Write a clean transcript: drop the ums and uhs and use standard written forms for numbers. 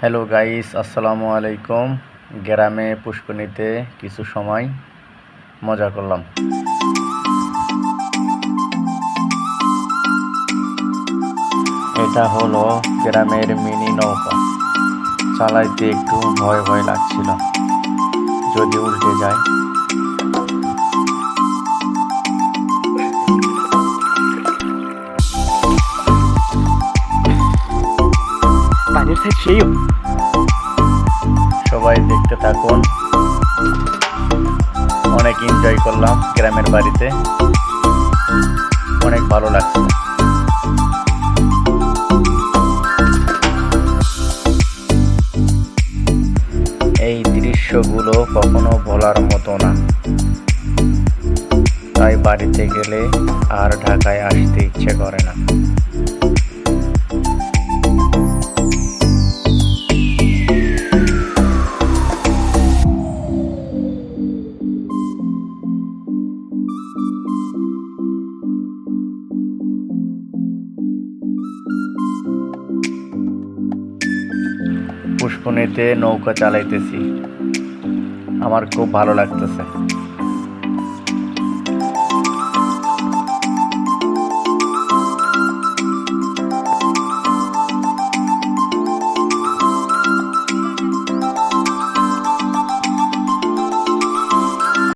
Hello guys, আসসালামু আলাইকুম। গ্রামে পুষ্করিণীতে কিছু সময় মজা করলাম। এটা হলো গ্রামের মিনি নৌকা। চালাইতে একটু ভয় ভয় লাগছিল, যদি উল্টে যায়। সবাই দেখতে থাকুন। অনেক এনজয় করলাম গ্রামের বাড়িতে, অনেক ভালো লাগছে। এই দৃশ্যগুলো কখনো ভোলার মতো না, তাই বাড়িতে গেলে আর ঢাকায় আসতে ইচ্ছে করে না। পুষ্করিণীতে নৌকা চালাইতেছি, আমার খুব ভালো লাগতেছে।